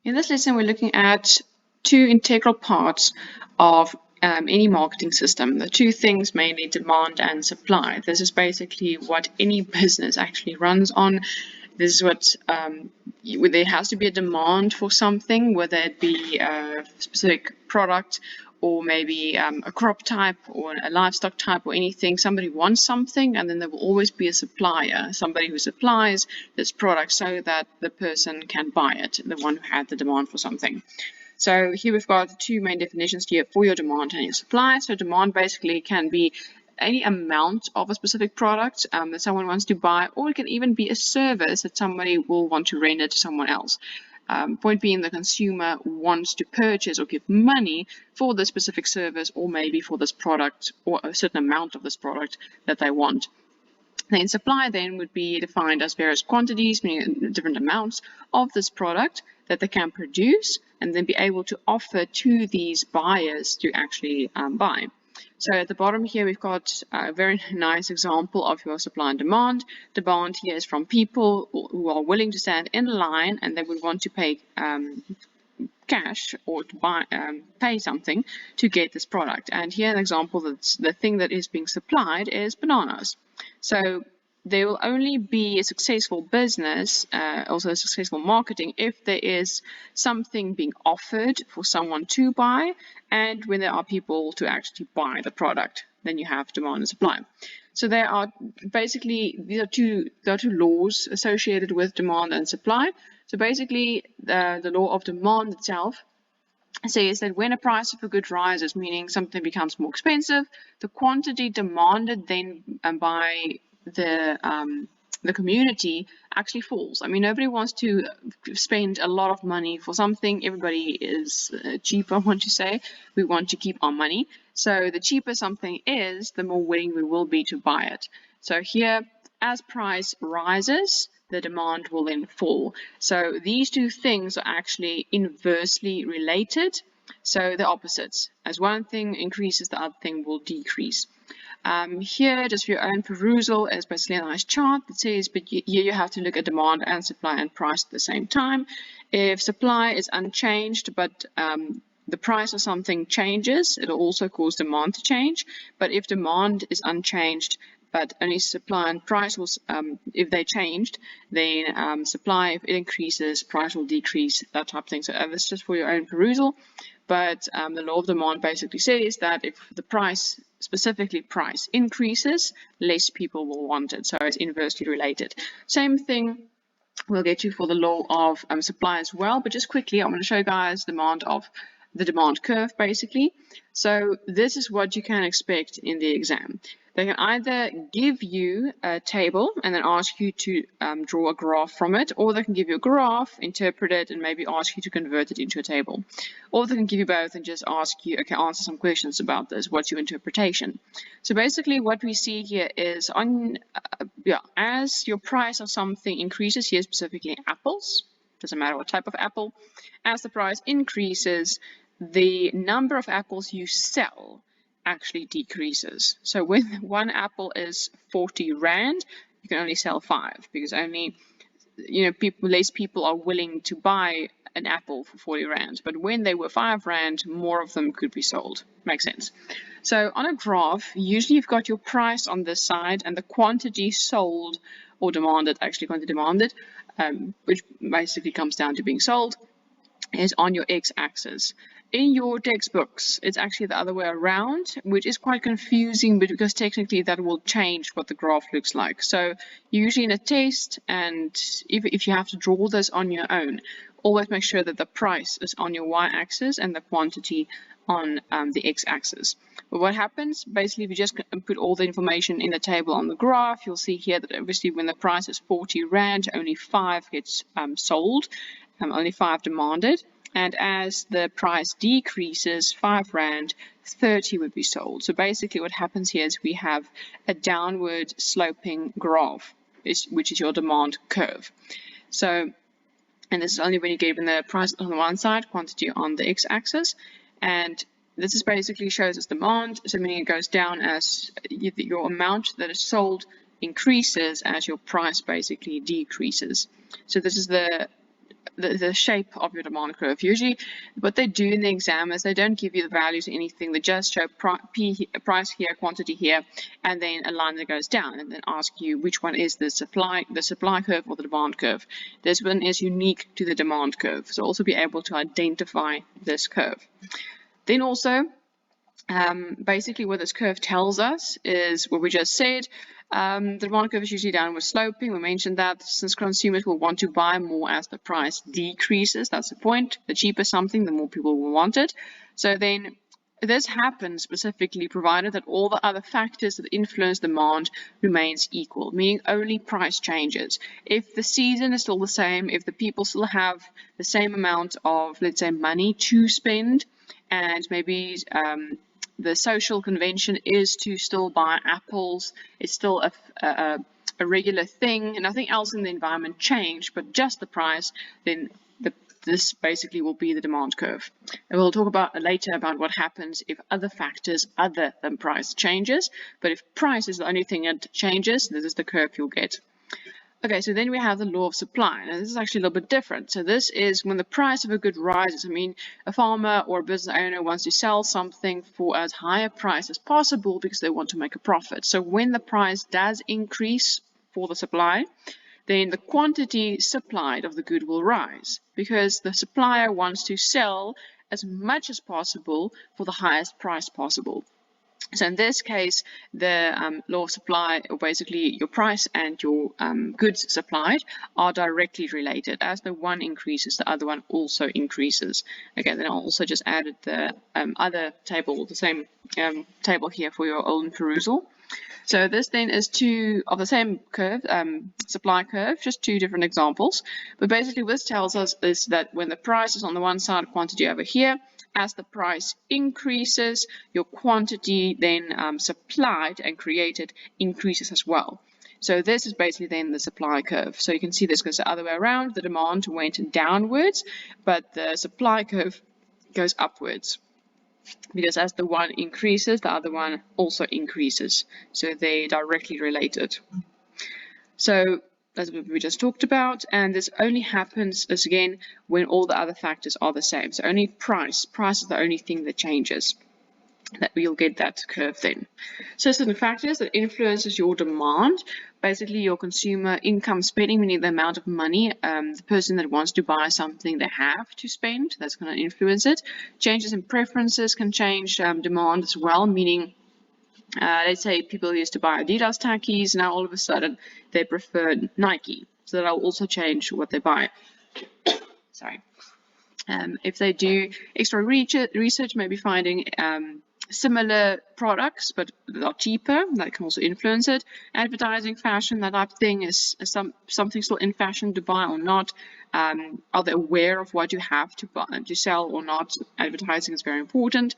In this lesson, we're looking at two integral parts of any marketing system. The two things, mainly demand and supply. This is basically what any business actually runs on. This is what there has to be a demand for something, whether it be a specific product or maybe a crop type or a livestock type or anything. Somebody wants something, and then there will always be a supplier, somebody who supplies this product so that the person can buy it, the one who had the demand for something. So here we've got two main definitions here for your demand and your supply. So demand basically can be any amount of a specific product that someone wants to buy, or it can even be a service that somebody will want to render to someone else. Point being, the consumer wants to purchase or give money for the specific service or maybe for this product or a certain amount of this product that they want. Then supply then would be defined as various quantities, meaning different amounts of this product that they can produce and then be able to offer to these buyers to actually buy. So at the bottom here, we've got a very nice example of your supply and demand. Demand here is from people who are willing to stand in line and they would want to pay cash or to buy, pay something to get this product. And here an example that's the thing that is being supplied is bananas. So there will only be a successful business, also a successful marketing, if there is something being offered for someone to buy and when there are people to actually buy the product. Then you have demand and supply. So there are basically, these are two laws associated with demand and supply. So basically, the law of demand itself says that when a price of a good rises, meaning something becomes more expensive, the quantity demanded then by the community actually falls. I mean, nobody wants to spend a lot of money for something. Everybody is cheap, I want to say. We want to keep our money. So the cheaper something is, the more willing we will be to buy it. So here, as price rises, the demand will then fall. So these two things are actually inversely related. So the opposites. As one thing increases, the other thing will decrease. Here, just for your own perusal, is basically a nice chart that says, but here you have to look at demand and supply and price at the same time. If supply is unchanged, but the price of something changes, it'll also cause demand to change. But if demand is unchanged, but only supply and price will, if they changed, then supply, if it increases, price will decrease, that type of thing. So that's just for your own perusal. But the law of demand basically says that if the price, specifically price, increases, less people will want it. So it's inversely related. Same thing we'll get to for the law of supply as well. But just quickly, I'm going to show you guys the demand curve, basically. So this is what you can expect in the exam. They can either give you a table and then ask you to draw a graph from it, or they can give you a graph, interpret it, and maybe ask you to convert it into a table. Or they can give you both and just ask you, okay, answer some questions about this. What's your interpretation? So basically what we see here is as your price of something increases, here specifically apples, doesn't matter what type of apple, as the price increases, the number of apples you sell actually decreases. So when one apple is 40 Rand, you can only sell 5 because only, less people are willing to buy an apple for 40 Rand. But when they were 5 Rand, more of them could be sold. Makes sense. So on a graph, usually you've got your price on this side and the quantity sold or demanded, actually quantity demanded, which basically comes down to being sold, is on your x-axis. In your textbooks, it's actually the other way around, which is quite confusing because technically that will change what the graph looks like. So usually in a test, and if you have to draw this on your own, always make sure that the price is on your y-axis and the quantity on the x-axis. But what happens, basically, if you just put all the information in the table on the graph, you'll see here that obviously when the price is 40 Rand, only 5 gets sold, only 5 demanded. And as the price decreases, 5 Rand, 30 would be sold. So basically what happens here is we have a downward sloping graph, which is your demand curve. So, and this is only when you're given the price on the one side, quantity on the x-axis. And this is basically shows us demand, so meaning it goes down as your amount that is sold increases as your price basically decreases. So this is the the shape of your demand curve. Usually what they do in the exam is they don't give you the values or anything. They just show price here, quantity here, and then a line that goes down, and then ask you which one is the supply curve or the demand curve. This one is unique to the demand curve, so also be able to identify this curve. Then also, basically what this curve tells us is what we just said. The demand curve is usually downward sloping. We mentioned that since consumers will want to buy more as the price decreases. That's the point. The cheaper something, the more people will want it. So then this happens specifically provided that all the other factors that influence demand remains equal, meaning only price changes. If the season is still the same, if the people still have the same amount of, let's say, money to spend, and maybe the social convention is to still buy apples, it's still a regular thing, and nothing else in the environment changed, but just the price, then this basically will be the demand curve. And we'll talk about later about what happens if other factors other than price changes, but if price is the only thing that changes, this is the curve you'll get. Okay, so then we have the law of supply. Now, this is actually a little bit different. So this is when the price of a good rises. I mean, a farmer or a business owner wants to sell something for as high a price as possible because they want to make a profit. So when the price does increase for the supply, then the quantity supplied of the good will rise because the supplier wants to sell as much as possible for the highest price possible. So in this case, the law of supply, or basically your price and your goods supplied, are directly related. As the one increases, the other one also increases. Okay, then I'll also just added the other table, the same table here for your own perusal. So this then is two of the same curve, supply curve, just two different examples. But basically what this tells us is that when the price is on the one side, quantity over here, as the price increases, your quantity then supplied and created increases as well. So this is basically then the supply curve. So you can see this goes the other way around. The demand went downwards, but the supply curve goes upwards. Because as the one increases, the other one also increases. So they're directly related. So that's what we just talked about. And this only happens, as again, when all the other factors are the same. So only price is the only thing that changes. That you'll get that curve then. So certain factors that influences your demand, basically your consumer income spending, meaning the amount of money the person that wants to buy something they have to spend, that's going to influence it. Changes in preferences can change demand as well, meaning let's say people used to buy Adidas tackies, now all of a sudden they prefer Nike, so that'll also change what they buy. Sorry. If they do extra research, maybe finding similar products but that are cheaper, that can also influence it. Advertising, fashion, that type of thing, is something still in fashion to buy or not? Are they aware of what you have to buy, to sell or not? Advertising is very important.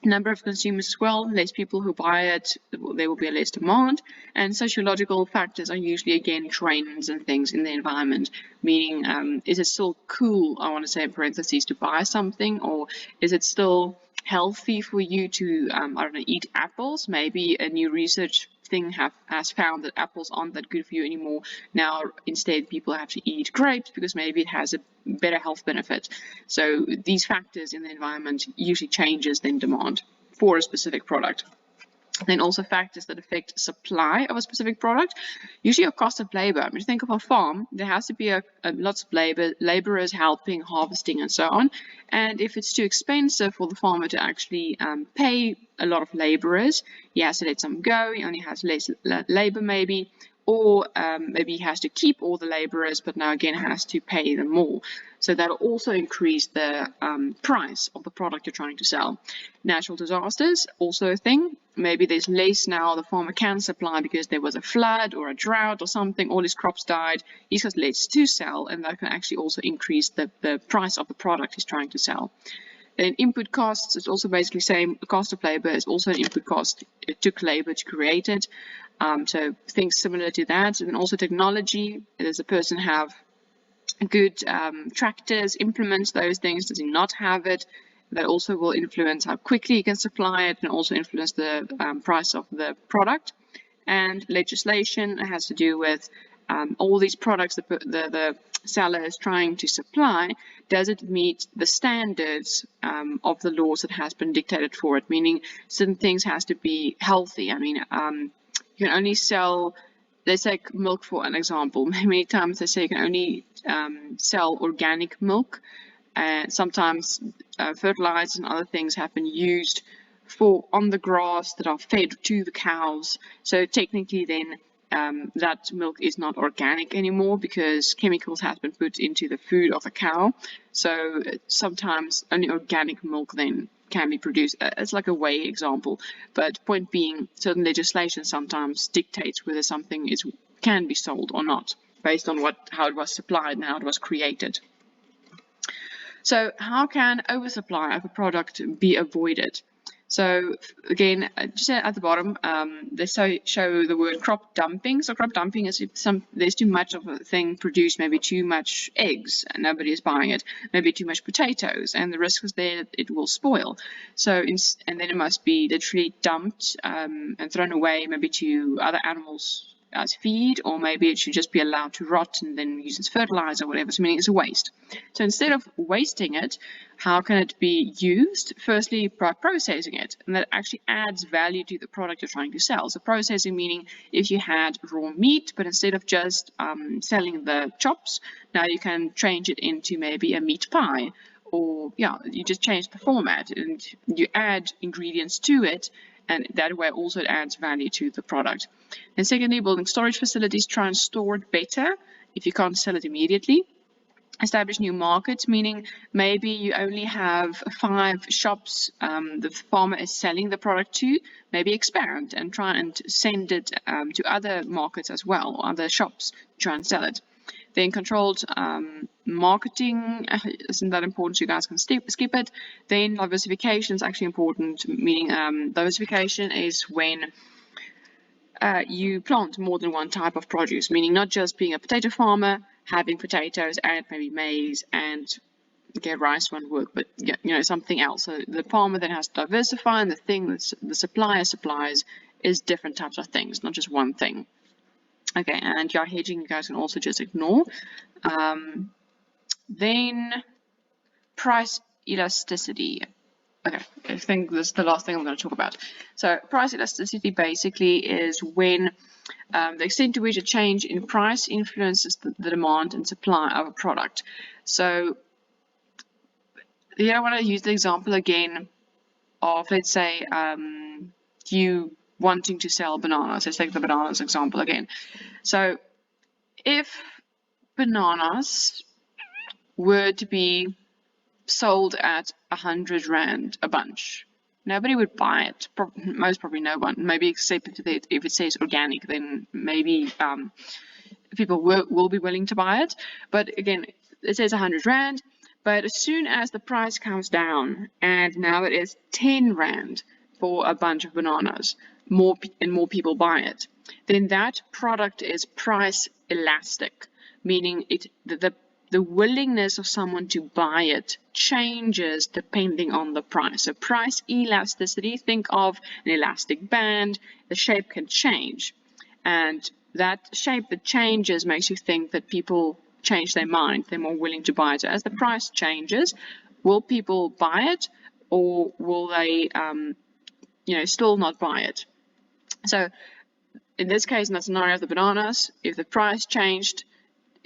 Number of consumers as well, less people who buy it, there will be a less demand. And sociological factors are usually, again, trends and things in the environment, meaning is it still cool, I want to say in parentheses, to buy something, or is it still healthy for you to, I don't know, eat apples? Maybe a new research thing has found that apples aren't that good for you anymore. Now instead people have to eat grapes because maybe it has a better health benefit. So these factors in the environment usually changes then demand for a specific product. Then also factors that affect supply of a specific product, usually your cost of labor. I mean, think of a farm, there has to be lots of laborers helping, harvesting and so on. And if it's too expensive for the farmer to actually pay a lot of laborers, he has to let some go, he only has less labor maybe, or maybe he has to keep all the laborers, but now again has to pay them more. So that'll also increase the price of the product you're trying to sell. Natural disasters, also a thing. Maybe there's less now the farmer can supply because there was a flood or a drought or something, all his crops died, he's got less to sell, and that can actually also increase the price of the product he's trying to sell. Then input costs is also basically the same. The cost of labor is also an input cost. It took labor to create it. So things similar to that. And then also technology. Does a person have good tractors, implements, those things? Does he not have it? That also will influence how quickly you can supply it, and also influence the price of the product. And legislation has to do with all these products, the seller is trying to supply, does it meet the standards of the laws that has been dictated for it? Meaning, certain things has to be healthy. I mean, you can only sell, let's take milk for an example. Many times they say you can only sell organic milk. Sometimes fertilizers and other things have been used for on the grass that are fed to the cows. So technically then that milk is not organic anymore because chemicals have been put into the food of the cow. So sometimes only organic milk then can be produced. It's like a way example. But point being, certain legislation sometimes dictates whether something can be sold or not based on how it was supplied and how it was created. So how can oversupply of a product be avoided? So again, just at the bottom, they show the word crop dumping. So crop dumping is if there's too much of a thing produced, maybe too much eggs and nobody is buying it, maybe too much potatoes, and the risk is there that it will spoil. So and then it must be literally dumped and thrown away, maybe to other animals as feed, or maybe it should just be allowed to rot and then used as fertilizer or whatever, so meaning it's a waste. So instead of wasting it, how can it be used? Firstly, by processing it, and that actually adds value to the product you're trying to sell. So processing meaning if you had raw meat, but instead of just selling the chops, now you can change it into maybe a meat pie, or yeah, you just change the format and you add ingredients to it, and that way also it adds value to the product. And secondly, building storage facilities, try and store it better if you can't sell it immediately. Establish new markets, meaning maybe you only have 5 shops the farmer is selling the product to, maybe expand and try and send it to other markets as well, other shops, try and sell it. Then controlled marketing isn't that important, so you guys can skip it. Then diversification is actually important, meaning diversification is when you plant more than one type of produce, meaning not just being a potato farmer, having potatoes and maybe maize and rice won't work, but something else. So the farmer then has to diversify, and the thing that the supplier supplies is different types of things, not just one thing. Okay, and your hedging you guys can also just ignore. Then price elasticity. Okay, I think this is the last thing I'm going to talk about. So price elasticity basically is when the extent to which a change in price influences the demand and supply of a product. So here I want to use the example again of, let's say, you wanting to sell bananas. Let's take the bananas example again. So if bananas were to be sold at 100 Rand a bunch, nobody would buy it. Most probably no one. Maybe except if it says organic, then maybe people will be willing to buy it. But again, it says 100 Rand. But as soon as the price comes down, and now it is 10 Rand for a bunch of bananas, more people buy it, then that product is price elastic, meaning the willingness of someone to buy it changes depending on the price. So price elasticity, think of an elastic band, the shape can change. And that shape that changes makes you think that people change their mind, they're more willing to buy it. So as the price changes, will people buy it, or will they still not buy it? So in this case, in the scenario of the bananas, if the price changed,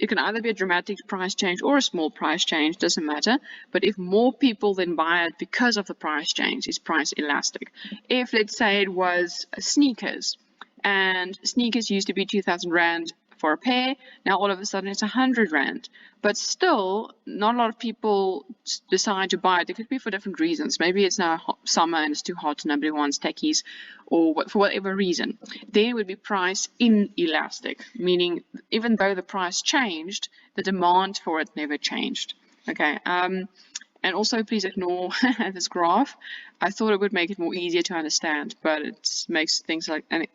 it can either be a dramatic price change or a small price change, doesn't matter. But if more people then buy it because of the price change, it's price elastic. If, let's say, it was sneakers, and sneakers used to be 2,000 Rand for a pair, now all of a sudden it's 100 Rand. But still, not a lot of people decide to buy it. It could be for different reasons. Maybe it's now summer and it's too hot, nobody wants techies, or for whatever reason. Then it would be price inelastic, meaning even though the price changed, the demand for it never changed. Okay. And also, please ignore this graph. I thought it would make it more easier to understand, but it makes things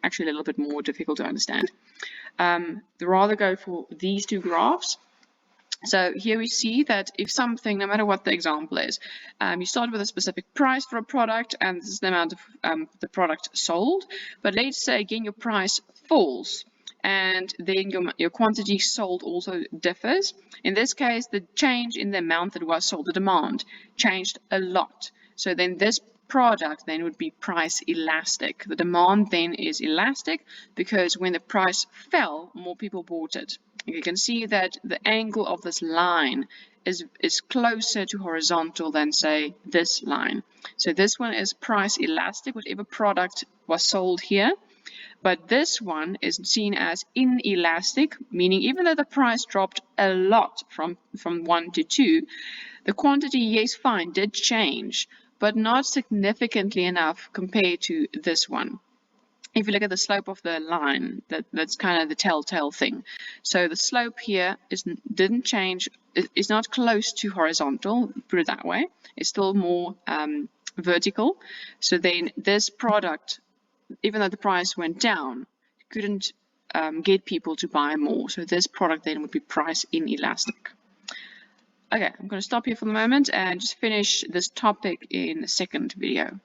actually a little bit more difficult to understand. Rather go for these two graphs. So here we see that if something, no matter what the example is, you start with a specific price for a product, and this is the amount of the product sold. But let's say again your price falls. and then your quantity sold also differs. In this case, the change in the amount that was sold, the demand, changed a lot. So then this product then would be price elastic. The demand then is elastic because when the price fell, more people bought it. You can see that the angle of this line is closer to horizontal than, say, this line. So this one is price elastic, whatever product was sold here. But this one is seen as inelastic, meaning even though the price dropped a lot from 1 to 2, the quantity, yes, fine, did change, but not significantly enough compared to this one. If you look at the slope of the line, that's kind of the telltale thing. So the slope here didn't change, is not close to horizontal, put it that way. It's still more vertical. So then this product, even though the price went down, couldn't get people to buy more. So this product then would be price inelastic. Okay, I'm going to stop here for the moment and just finish this topic in a second video.